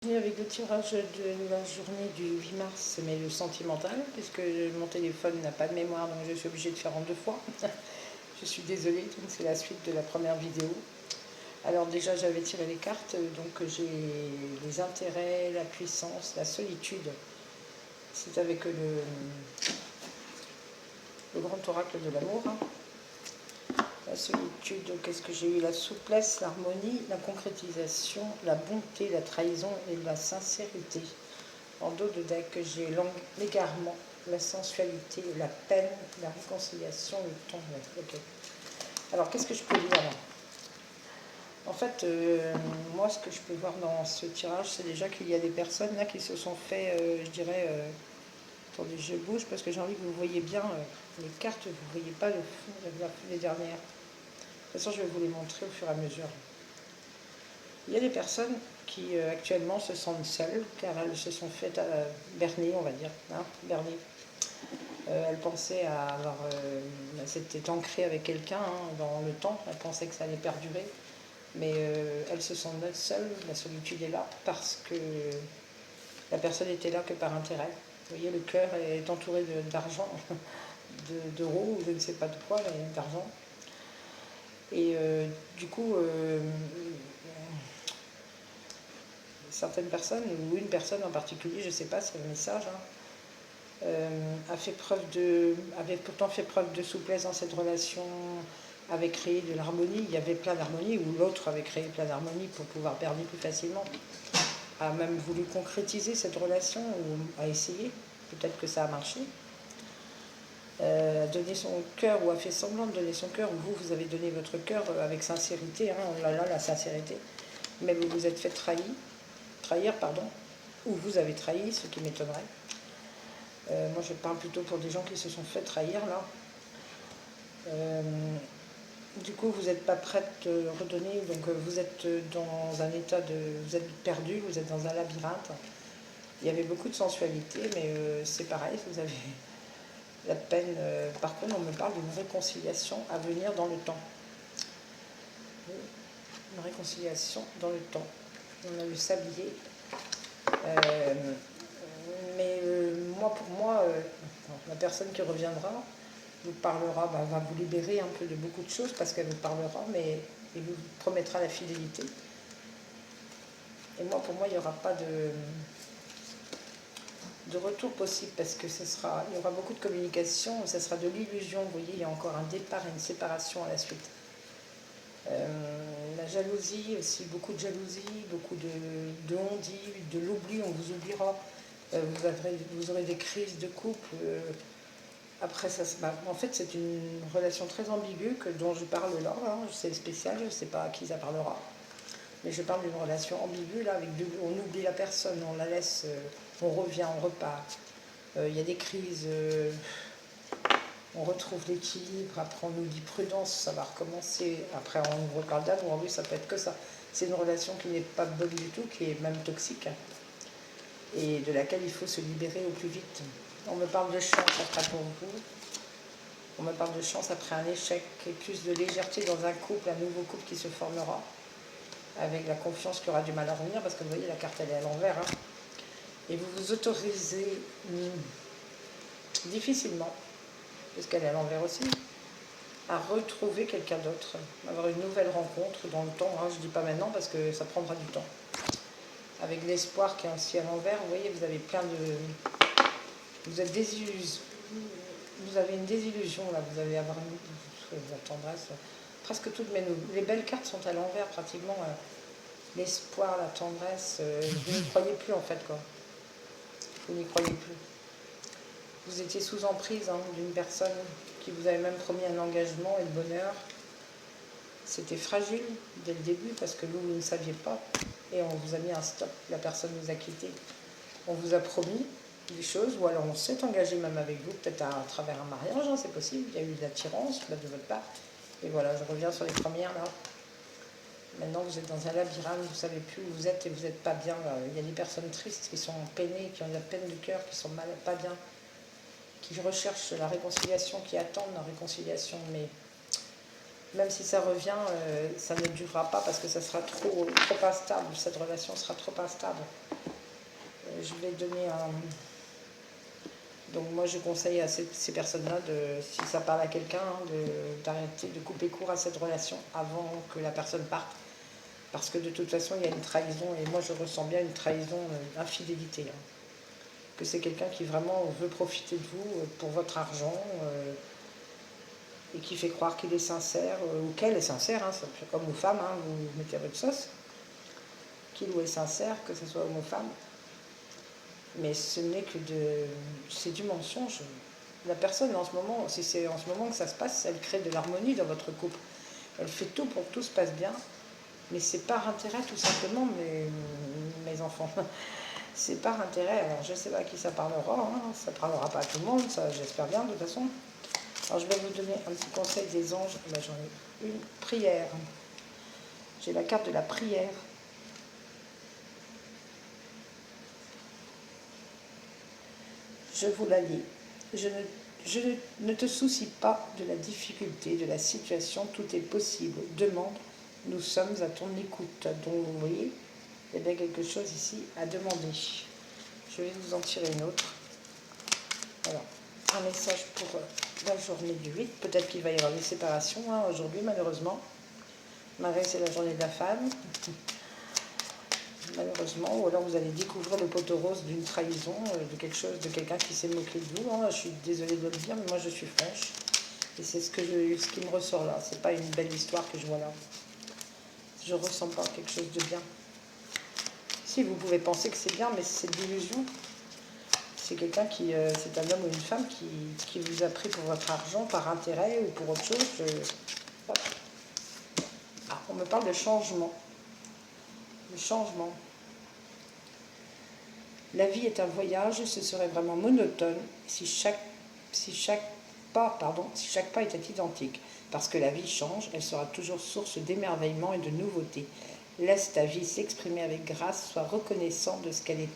Avec le tirage de la journée du 8 mars, mais le sentimental, puisque mon téléphone n'a pas de mémoire, donc je suis obligée de faire en 2 fois. Je suis désolée, donc c'est la suite de la première vidéo. Alors déjà, j'avais tiré les cartes, donc j'ai les intérêts, la puissance, la solitude. C'est avec le grand oracle de l'amour. La solitude, qu'est-ce que j'ai eu? La souplesse, l'harmonie, la concrétisation, la bonté, la trahison et la sincérité. En dos de deck, j'ai l'égarement, la sensualité, la peine, la réconciliation, le temps. Okay. Alors, qu'est-ce que je peux lire là? En fait, moi, ce que je peux voir dans ce tirage, c'est déjà qu'il y a des personnes là qui se sont fait, je dirais, attendez, je bouge parce que j'ai envie que vous voyez bien les cartes, vous ne voyez pas le fond, les dernières. De toute façon, je vais vous les montrer au fur et à mesure. Il y a des personnes qui actuellement se sentent seules, car elles se sont faites berner, on va dire, hein, berner. Elles pensaient à avoir... c'était ancré avec quelqu'un hein, dans le temps, elles pensaient que ça allait perdurer, mais elles se sentent seules, la solitude est là, parce que la personne était là que par intérêt. Vous voyez, le cœur est entouré d'argent, d'euros, ou je ne sais pas de quoi, mais d'argent. Et du coup, certaines personnes, ou une personne en particulier, je ne sais pas, c'est le message, hein, avait pourtant fait preuve de souplesse dans cette relation, avait créé de l'harmonie, il y avait plein d'harmonie, ou l'autre avait créé plein d'harmonie pour pouvoir berner plus facilement, a même voulu concrétiser cette relation, ou a essayé, peut-être que ça a marché, donner son cœur, ou a fait semblant de donner son cœur, ou vous avez donné votre cœur avec sincérité, hein, oh là là, la sincérité, mais vous vous êtes fait trahir, ou vous avez trahi, ce qui m'étonnerait. Moi, je parle plutôt pour des gens qui se sont fait trahir, là. Du coup, vous n'êtes pas prête de redonner, donc vous êtes dans un état de... Vous êtes perdu, vous êtes dans un labyrinthe. Il y avait beaucoup de sensualité, mais c'est pareil, vous avez la peine. Par contre, on me parle d'une réconciliation à venir dans le temps. Une réconciliation dans le temps. On a le sablier. Mais pour moi, la personne qui reviendra vous parlera, va vous libérer un peu de beaucoup de choses parce qu'elle vous parlera, mais elle vous promettra la fidélité. Et moi, pour moi, il n'y aura pas de retour possible parce que il y aura beaucoup de communication, ça sera de l'illusion. Vous voyez, il y a encore un départ et une séparation à la suite. La jalousie aussi, beaucoup de jalousie, beaucoup de on-dit, de l'oubli, on vous oubliera. Vous aurez des crises de couple. Après, en fait, c'est une relation très ambiguë dont je parle là. Hein, c'est spécial, je ne sais pas à qui ça parlera. Mais je parle d'une relation ambiguë, là, on oublie la personne, on la laisse, on revient, on repart. Il y a des crises, on retrouve l'équilibre, après on nous dit prudence, ça va recommencer. Après, on reparle d'amour, oui, ça peut être que ça. C'est une relation qui n'est pas bonne du tout, qui est même toxique, hein, et de laquelle il faut se libérer au plus vite. On me parle de chance après pour vous. On me parle de chance après un échec et plus de légèreté dans un couple, un nouveau couple qui se formera, avec la confiance qu'il y aura du mal à revenir, parce que vous voyez, la carte elle est à l'envers. Hein, et vous vous autorisez difficilement, puisqu'elle est à l'envers aussi, à retrouver quelqu'un d'autre, avoir une nouvelle rencontre dans le temps. Hein, je ne dis pas maintenant parce que ça prendra du temps. Avec l'espoir qui est aussi à l'envers, vous voyez, vous avez plein de... Vous êtes désillusionné. Vous avez une désillusion là, vous allez avoir la tendresse. Presque toutes les belles cartes sont à l'envers pratiquement. L'espoir, la tendresse, vous n'y croyez plus en fait quoi. Vous n'y croyez plus. Vous étiez sous emprise hein, d'une personne qui vous avait même promis un engagement et le bonheur. C'était fragile dès le début parce que vous ne saviez pas et on vous a mis un stop. La personne vous a quitté. On vous a promis des choses, ou alors on s'est engagé même avec vous, peut-être à travers un mariage, hein, c'est possible, il y a eu de l'attirance de votre part, et voilà, je reviens sur les premières là. Maintenant vous êtes dans un labyrinthe, vous ne savez plus où vous êtes et vous n'êtes pas bien. Il y a des personnes tristes qui sont peinées, qui ont de la peine de cœur, qui sont pas bien, qui recherchent la réconciliation, qui attendent la réconciliation, mais même si ça revient, ça ne durera pas parce que ça sera trop instable, cette relation sera trop instable. Je vais donner un... Donc moi je conseille à ces personnes-là, si ça parle à quelqu'un, d'arrêter, de couper court à cette relation avant que la personne parte. Parce que de toute façon il y a une trahison, et moi je ressens bien une trahison d'infidélité. Que c'est quelqu'un qui vraiment veut profiter de vous pour votre argent, et qui fait croire qu'il est sincère, ou qu'elle est sincère, ça peut être homme ou femme, vous mettez à votre sauce, qu'il ou est sincère, que ce soit homme ou femme. Mais ce n'est que c'est du mensonge. La personne en ce moment, si c'est en ce moment que ça se passe, elle crée de l'harmonie dans votre couple. Elle fait tout pour que tout se passe bien, mais c'est par intérêt tout simplement, mes enfants. C'est par intérêt. Alors je ne sais pas à qui ça parlera, ça ne parlera pas à tout le monde, ça j'espère bien de toute façon. Alors je vais vous donner un petit conseil des anges. J'en ai une prière. J'ai la carte de la prière. Je vous la lis. Je ne te soucie pas de la difficulté, de la situation, tout est possible. Demande, nous sommes à ton écoute. Donc vous voyez, il y a bien quelque chose ici à demander. Je vais vous en tirer une autre. Alors, un message pour la journée du 8. Peut-être qu'il va y avoir des séparations aujourd'hui, malheureusement. Marais, c'est la journée de la femme. Malheureusement, ou alors vous allez découvrir le poteau rose d'une trahison, de quelque chose, de quelqu'un qui s'est moqué de vous. Je suis désolée de le dire, mais moi je suis franche. Et c'est ce qui me ressort là. C'est pas une belle histoire que je vois là. Je ressens pas quelque chose de bien. Si vous pouvez penser que c'est bien, mais c'est de l'illusion. C'est quelqu'un c'est un homme ou une femme qui vous a pris pour votre argent par intérêt ou pour autre chose. On me parle de changement. Le changement. La vie est un voyage, ce serait vraiment monotone si chaque pas était identique. Parce que la vie change, elle sera toujours source d'émerveillement et de nouveautés. Laisse ta vie s'exprimer avec grâce, sois reconnaissant de ce qu'elle est